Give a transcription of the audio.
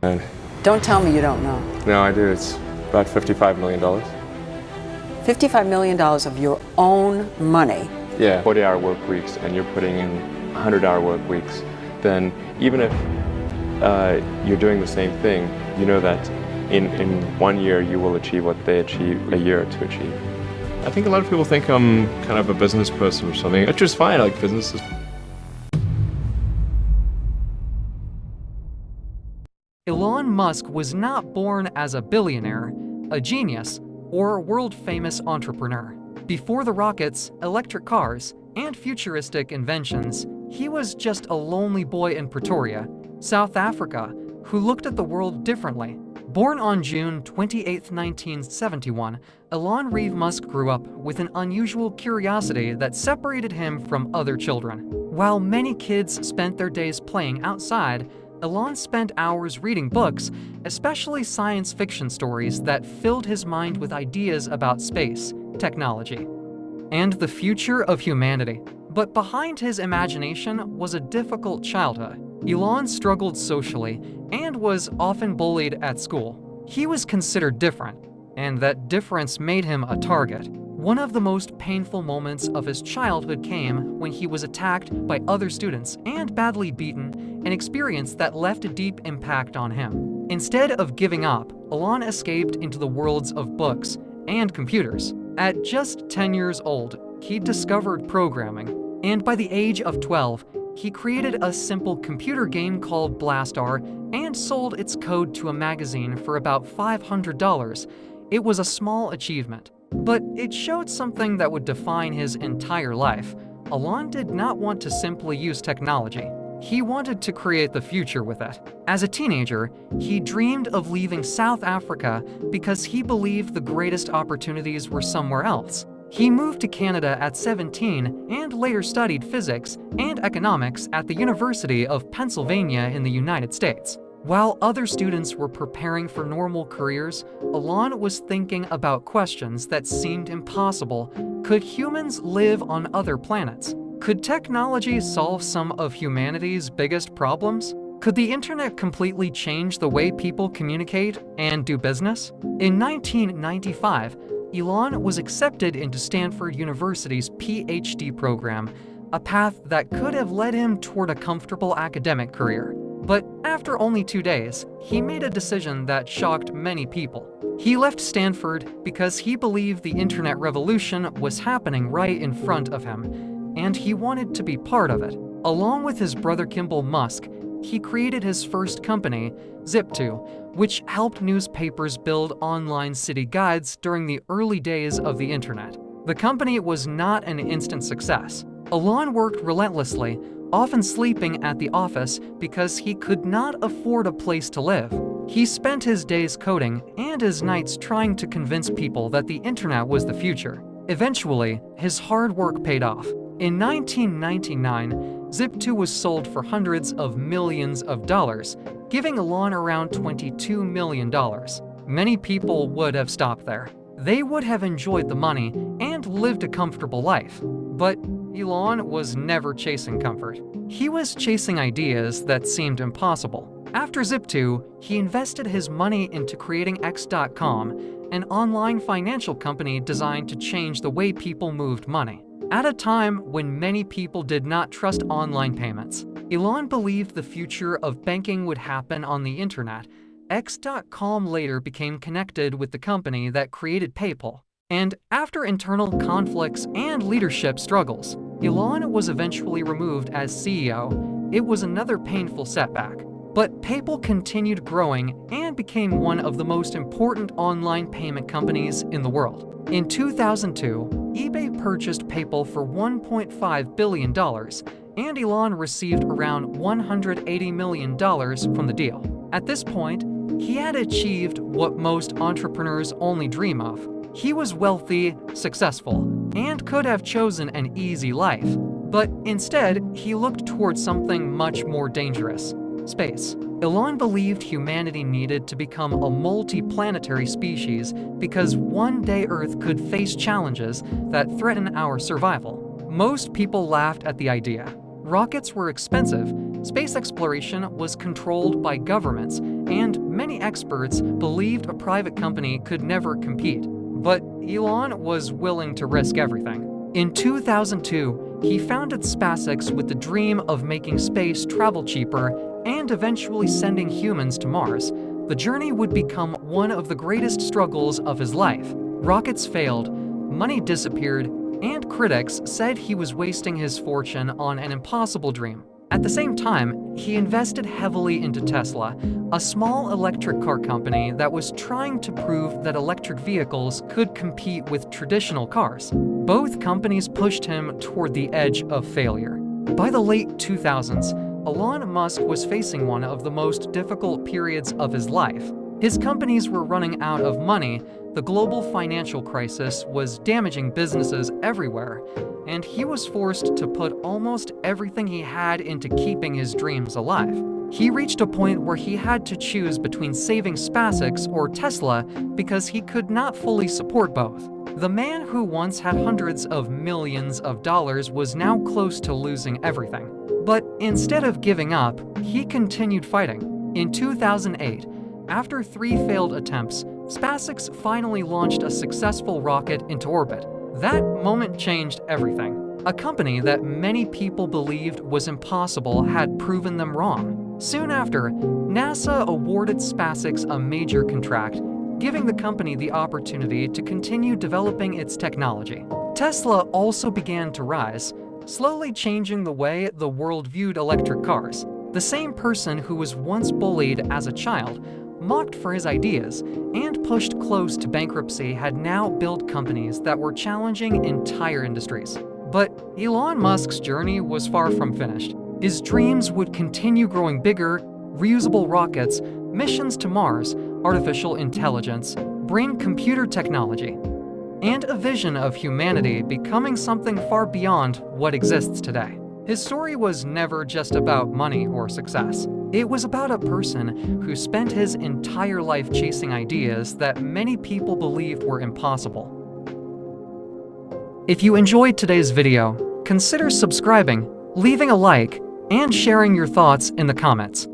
And Don't tell me you don't know. no, I do. It's about $55 million. $55 million of your own money. Yeah, 40-hour work weeks, and you're putting in 100-hour work weeks. Then even if you're doing the same thing, you know that in 1 year you will achieve what they achieve a year to achieve. I think a lot of people think I'm kind of a business person or something, which is fine. Like business is. Elon Musk was not born as a billionaire, a genius, or a world-famous entrepreneur. Before the rockets, electric cars, and futuristic inventions, he was just a lonely boy in Pretoria, South Africa, who looked at the world differently. Born on June 28, 1971, Elon Reeve Musk grew up with an unusual curiosity that separated him from other children. While many kids spent their days playing outside, Elon spent hours reading books, especially science fiction stories that filled his mind with ideas about space, technology, and the future of humanity. But behind his imagination was a difficult childhood. Elon struggled socially and was often bullied at school. He was considered different, and that difference made him a target. One of the most painful moments of his childhood came when he was attacked by other students and badly beaten, an experience that left a deep impact on him. Instead of giving up, Elon escaped into the worlds of books and computers. At just 10 years old, he discovered programming, and by the age of 12, he created a simple computer game called Blastar and sold its code to a magazine for about $500. It was a small achievement, but it showed something that would define his entire life. Elon did not want to simply use technology. He wanted to create the future with it. As a teenager, he dreamed of leaving South Africa because he believed the greatest opportunities were somewhere else. He moved to Canada at 17 and later studied physics and economics at the University of Pennsylvania in the United States. While other students were preparing for normal careers, Elon was thinking about questions that seemed impossible. Could humans live on other planets? Could technology solve some of humanity's biggest problems? Could the internet completely change the way people communicate and do business? In 1995, Elon was accepted into Stanford University's PhD program, a path that could have led him toward a comfortable academic career. But after only 2 days, he made a decision that shocked many people. He left Stanford because he believed the internet revolution was happening right in front of him, and he wanted to be part of it. Along with his brother Kimball Musk, he created his first company, Zip2, which helped newspapers build online city guides during the early days of the internet. The company was not an instant success. Elon worked relentlessly, often sleeping at the office because he could not afford a place to live. He spent his days coding and his nights trying to convince people that the internet was the future. Eventually, his hard work paid off. In 1999, Zip2 was sold for hundreds of millions of dollars, giving Elon around $22 million. Many people would have stopped there. They would have enjoyed the money and lived a comfortable life. But Elon was never chasing comfort. He was chasing ideas that seemed impossible. After Zip2, he invested his money into creating X.com, an online financial company designed to change the way people moved money. At a time when many people did not trust online payments, Elon believed the future of banking would happen on the internet. X.com later became connected with the company that created PayPal. And after internal conflicts and leadership struggles, Elon was eventually removed as CEO. It was another painful setback. But PayPal continued growing and became one of the most important online payment companies in the world. In 2002, eBay purchased PayPal for $1.5 billion, and Elon received around $180 million from the deal. At this point, he had achieved what most entrepreneurs only dream of. He was wealthy, successful, and could have chosen an easy life. But instead, he looked towards something much more dangerous: space. Elon believed humanity needed to become a multi-planetary species because one day Earth could face challenges that threaten our survival. Most people laughed at the idea. Rockets were expensive, Space exploration was controlled by governments, and many experts believed a private company could never compete. But Elon was willing to risk everything. In 2002, he founded SpaceX with the dream of making space travel cheaper and eventually sending humans to Mars. The journey would become one of the greatest struggles of his life. Rockets failed, money disappeared, and critics said he was wasting his fortune on an impossible dream. At the same time, he invested heavily into Tesla, a small electric car company that was trying to prove that electric vehicles could compete with traditional cars. Both companies pushed him toward the edge of failure. By the late 2000s, Elon Musk was facing one of the most difficult periods of his life. His companies were running out of money, the global financial crisis was damaging businesses everywhere, and he was forced to put almost everything he had into keeping his dreams alive. He reached a point where he had to choose between saving SpaceX or Tesla because he could not fully support both. The man who once had hundreds of millions of dollars was now close to losing everything. But instead of giving up, he continued fighting. In 2008, after 3 failed attempts, SpaceX finally launched a successful rocket into orbit. That moment changed everything. A company that many people believed was impossible had proven them wrong. Soon after, NASA awarded SpaceX a major contract, giving the company the opportunity to continue developing its technology. Tesla also began to rise, slowly changing the way the world viewed electric cars. The same person who was once bullied as a child, mocked for his ideas, and pushed close to bankruptcy had now built companies that were challenging entire industries. But Elon Musk's journey was far from finished. His dreams would continue growing bigger: reusable rockets, missions to Mars, artificial intelligence, brain computer technology, and a vision of humanity becoming something far beyond what exists today. His story was never just about money or success. It was about a person who spent his entire life chasing ideas that many people believed were impossible. If you enjoyed today's video, consider subscribing, leaving a like, and sharing your thoughts in the comments.